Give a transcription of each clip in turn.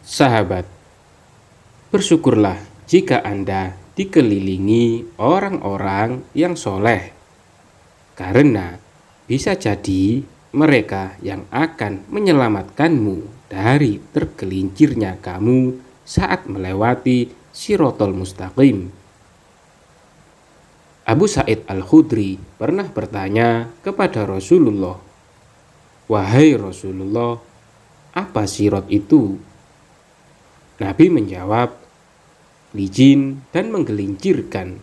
Sahabat, bersyukurlah jika Anda dikelilingi orang-orang yang soleh, karena bisa jadi mereka yang akan menyelamatkanmu dari tergelincirnya kamu saat melewati Shirotol Mustaqim. Abu Sa'id Al-Khudri pernah bertanya kepada Rasulullah, "Wahai Rasulullah, apa sirot itu?" Nabi menjawab, "Licin dan menggelincirkan.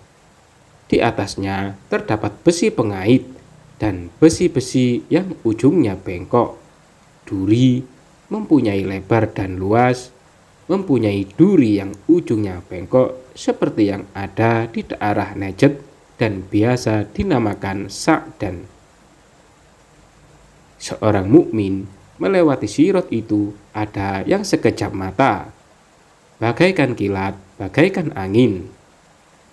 Di atasnya terdapat besi pengait dan besi-besi yang ujungnya bengkok. Duri mempunyai lebar dan luas, mempunyai duri yang ujungnya bengkok seperti yang ada di daerah Najd dan biasa dinamakan Sa'dan." Seorang mukmin melewati sirot itu ada yang sekejap mata, bagaikan kilat, bagaikan angin,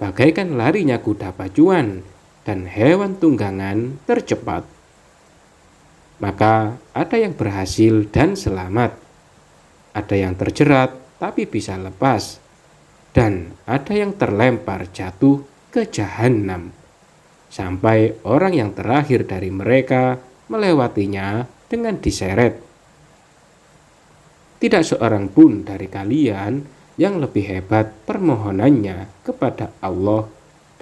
bagaikan larinya kuda pacuan dan hewan tunggangan tercepat. Maka ada yang berhasil dan selamat, ada yang terjerat tapi bisa lepas, dan ada yang terlempar jatuh ke jahanam, sampai orang yang terakhir dari mereka melewatinya dengan diseret. Tidak seorang pun dari kalian yang lebih hebat permohonannya kepada Allah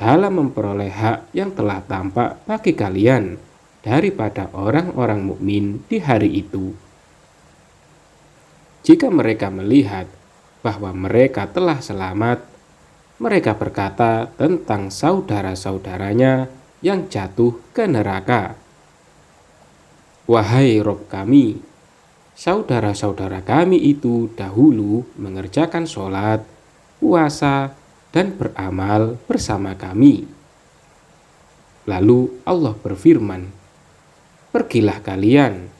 dalam memperoleh hak yang telah tampak bagi kalian daripada orang-orang mukmin di hari itu. Jika mereka melihat bahwa mereka telah selamat, mereka berkata tentang saudara-saudaranya yang jatuh ke neraka, "Wahai Rob kami, saudara-saudara kami itu dahulu mengerjakan sholat, puasa, dan beramal bersama kami." Lalu Allah berfirman, "Pergilah kalian,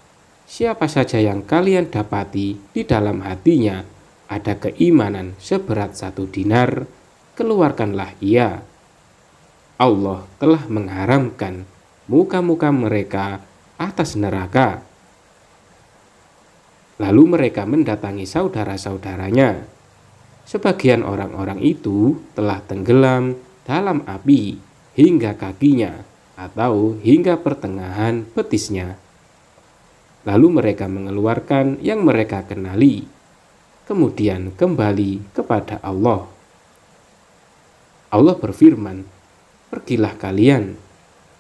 siapa saja yang kalian dapati di dalam hatinya ada keimanan seberat 1 dinar, keluarkanlah ia. Allah telah mengharamkan muka-muka mereka atas neraka." Lalu mereka mendatangi saudara-saudaranya. Sebagian orang-orang itu telah tenggelam dalam api hingga kakinya atau hingga pertengahan betisnya. Lalu mereka mengeluarkan yang mereka kenali, kemudian kembali kepada Allah. Allah berfirman, "Pergilah kalian,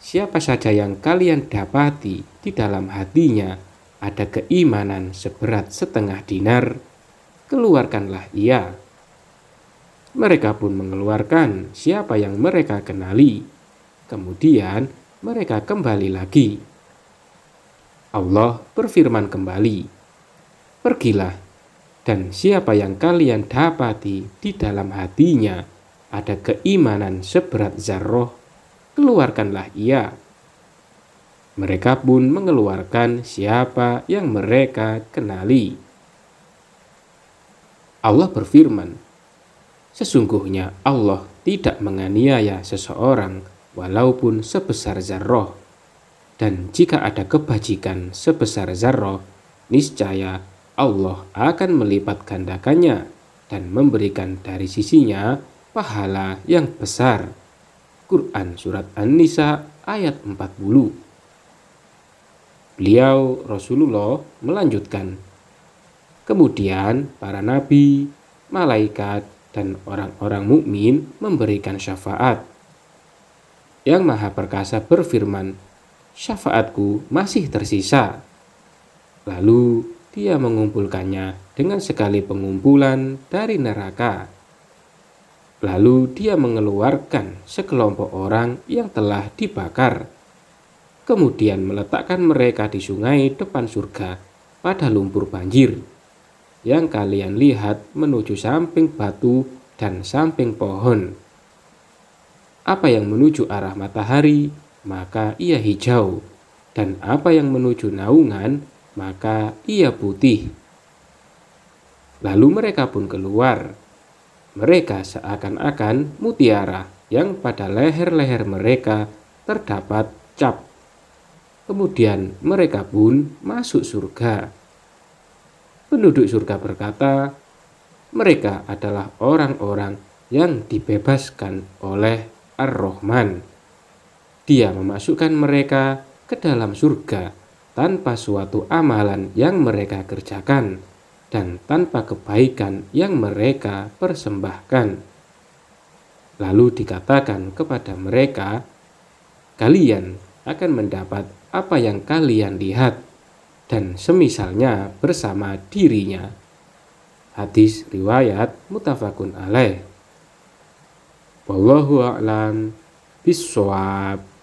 siapa saja yang kalian dapati di dalam hatinya ada keimanan seberat 1/2 dinar, keluarkanlah ia." Mereka pun mengeluarkan siapa yang mereka kenali, kemudian mereka kembali lagi. Allah berfirman kembali, "Pergilah, dan siapa yang kalian dapati di dalam hatinya ada keimanan seberat zarroh, keluarkanlah ia." Mereka pun mengeluarkan siapa yang mereka kenali. Allah berfirman, "Sesungguhnya Allah tidak menganiaya seseorang walaupun sebesar zarroh. Dan jika ada kebajikan sebesar zarroh, niscaya Allah akan melipat gandakannya dan memberikan dari sisinya pahala yang besar." Quran Surat An-Nisa ayat 40. Beliau Rasulullah melanjutkan, "Kemudian para nabi, malaikat, dan orang-orang mukmin memberikan syafaat." Yang Maha Perkasa berfirman, "Syafaatku masih tersisa." Lalu dia mengumpulkannya dengan sekali pengumpulan dari neraka. Lalu dia mengeluarkan sekelompok orang yang telah dibakar, kemudian meletakkan mereka di sungai depan surga pada lumpur banjir yang kalian lihat menuju samping batu dan samping pohon. Apa yang menuju arah matahari, maka ia hijau, dan apa yang menuju naungan, maka ia putih. Lalu mereka pun keluar. Mereka seakan-akan mutiara yang pada leher-leher mereka terdapat cap. Kemudian mereka pun masuk surga. Penduduk surga berkata, Mereka adalah orang-orang yang dibebaskan oleh Ar-Rahman. Dia memasukkan mereka ke dalam surga tanpa suatu amalan yang mereka kerjakan dan tanpa kebaikan yang mereka persembahkan. Lalu dikatakan kepada mereka, kalian akan mendapat apa yang kalian lihat dan semisalnya bersama dirinya. Hadis riwayat muttafaqun alaih. Wallahu a'lam bishawab.